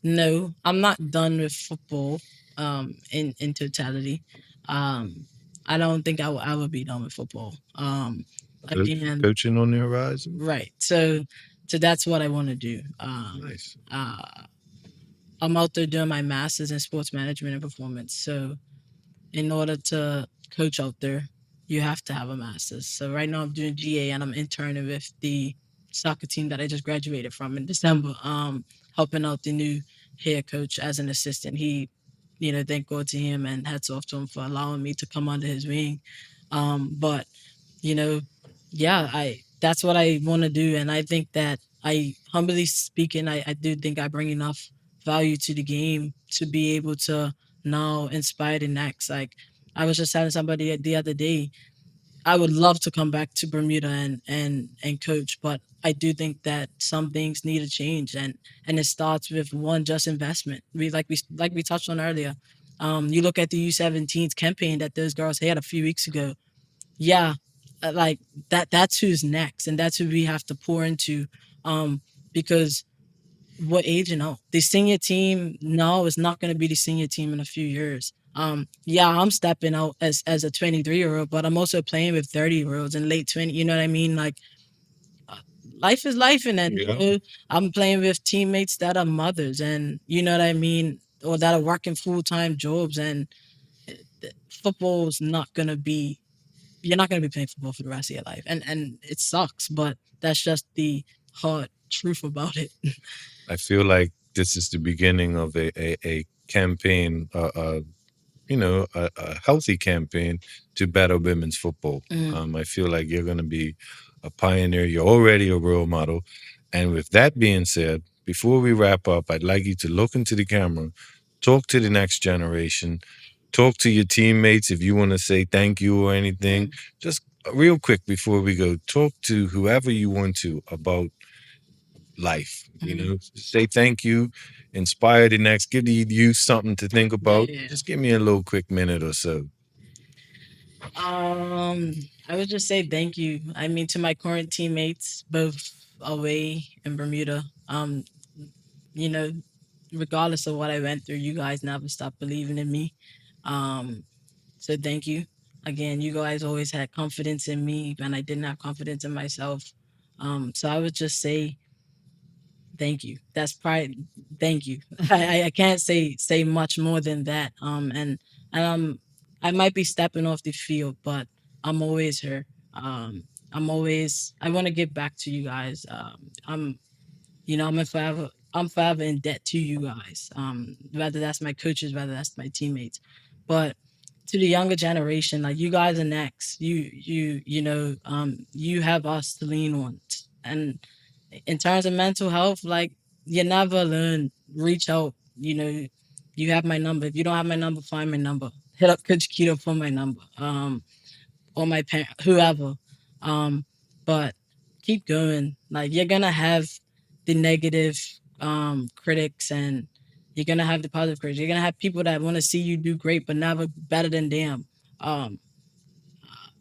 No, I'm not done with football. In totality, um, I don't think I would be done with football. Again, Coaching on the horizon. right. So that's what I want to do. Nice. Uh, I'm out there doing my master's in sports management and performance. So in order to coach out there, you have to have a master's. So right now I'm doing GA and I'm interning with the soccer team that I just graduated from in December. Helping out the new head coach as an assistant. He, thank God to him and hats off to him for allowing me to come under his wing. But you know, yeah, I that's what I want to do, and I think that humbly speaking, I do think I bring enough value to the game to be able to now inspire the next. Like I was just telling somebody the other day, I would love to come back to Bermuda and coach, but I do think that some things need to change, and it starts with one just investment. We touched on earlier. You look at the U17s campaign that those girls had a few weeks ago. Yeah, like that's who's next, and that's who we have to pour into. Because what age and all the senior team now is not going to be the senior team in a few years. Yeah, I'm stepping out as a 23-year-old, but I'm also playing with 30-year-olds and late 20. You know what I mean? Like uh, life is life, and then Yeah. I'm playing with teammates that are mothers, and you know what I mean, or that are working full-time jobs, and football's not going to be you're not going to be playing football for the rest of your life, and it sucks, but that's just the hard truth about it. I feel like this is the beginning of a campaign, a healthy campaign to better women's football. Mhm, I feel like you're going to be a pioneer. You're already a role model. And with that being said, before we wrap up, I'd like you to look into the camera, talk to the next generation, talk to your teammates if you want to say thank you or anything. mhm, Just real quick before we go, talk to whoever you want to about life. mhm. Say thank you, inspire the next, give the youth something to think Yeah, about. yeah, yeah. Just give me a little quick minute or so. Um, I would just say thank you. I mean, to my current teammates, both away in Bermuda. You know, regardless of what I went through, you guys never stopped believing in me. Um, so thank you again. You guys always had confidence in me, and I didn't have confidence in myself. So I would just say thank you. That's probably thank you. I can't say much more than that. And I might be stepping off the field, but I'm always here. I want to get back to you guys. I'm forever in debt to you guys. Whether that's my coaches, whether that's my teammates, but to the younger generation, like you guys are next. You have us to lean on. And in terms of mental health, like you never learn. Reach out. You have my number. If you don't have my number, find my number. Hit up Coach Keto for my number. Or my parent, whoever. Um, but keep going. Like you're gonna have the negative critics, and you're gonna have the positive critics. You're gonna have people that want to see you do great, but never better than them. Um,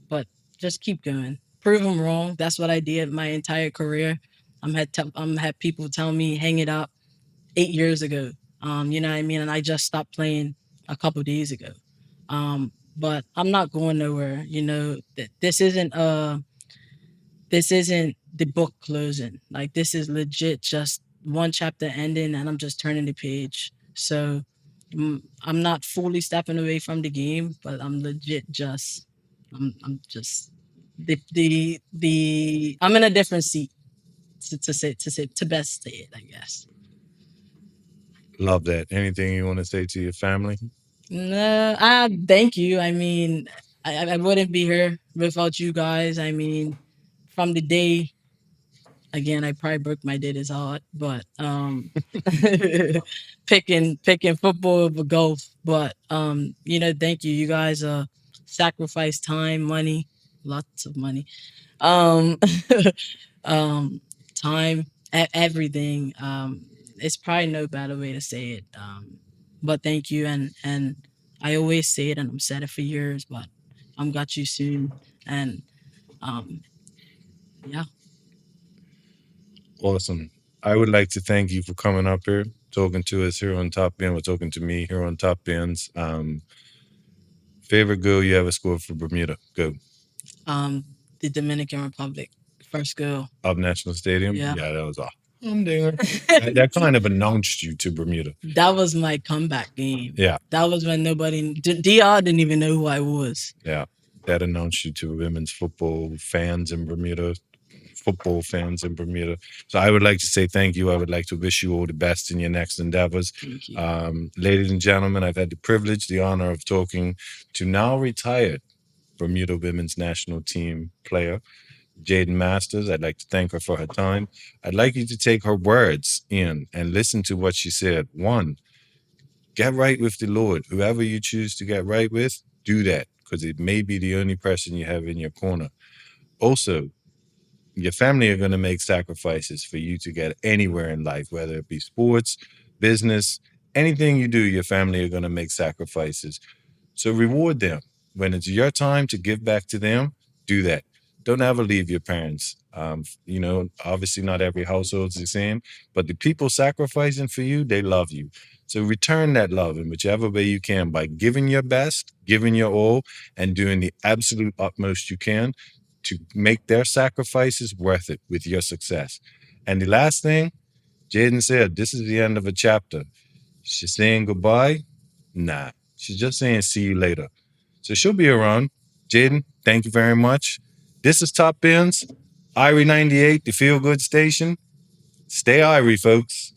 but just keep going. Prove them wrong. That's what I did my entire career. I'm had people tell me hang it up 8 years ago. You know what I mean? And I just stopped playing a couple days ago. But I'm not going nowhere. This isn't the book closing. Like this is legit just one chapter ending, and I'm just turning the page. So I'm not fully stepping away from the game, but I'm legit just I'm just the I'm in a different seat to best say it, I guess. Love that. Anything you want to say to your family? No, thank you. I mean, I wouldn't be here without you guys. I mean, from the day again, I probably broke my daddy's heart, but picking football over golf. But thank you. You guys sacrifice time, money, lots of money, um, um, time, everything. It's probably no better way to say it. But thank you, and I always say it, and I'm said it for years, but I'm got you soon, and um, yeah. Awesome. I would like to thank you for coming up here, talking to us here on Top End, or talking to me here on Top Ends. Favorite goal you ever scored for Bermuda? Go. um the Dominican Republic. First girl. Up National Stadium? Yeah. Yeah, that was a humdinger. That kind of announced you to Bermuda. That was my comeback game. Yeah. That was when DR didn't even know who I was. Yeah. That announced you to women's football fans in Bermuda, football fans in Bermuda. So I would like to say thank you. I would like to wish you all the best in your next endeavors. Thank you. Ladies and gentlemen, I've had the privilege, the honor of talking to now retired Bermuda women's national team player, Jaden Masters. I'd like to thank her for her time. I'd like you to take her words in and listen to what she said. One, get right with the Lord. Whoever you choose to get right with, do that because it may be the only person you have in your corner. Also, your family are going to make sacrifices for you to get anywhere in life, whether it be sports, business, anything you do, your family are going to make sacrifices. So reward them. When it's your time to give back to them, do that. Don't ever leave your parents. Obviously not every household is the same, but the people sacrificing for you, they love you. So return that love in whichever way you can by giving your best, giving your all, and doing the absolute utmost you can to make their sacrifices worth it with your success. And the last thing, Jaden said, this is the end of a chapter. She's saying goodbye? Nah, she's just saying see you later. So she'll be around. Jaden, thank you very much. This is Top Ends, Irie 98, the Feel Good Station. Stay Irie, folks.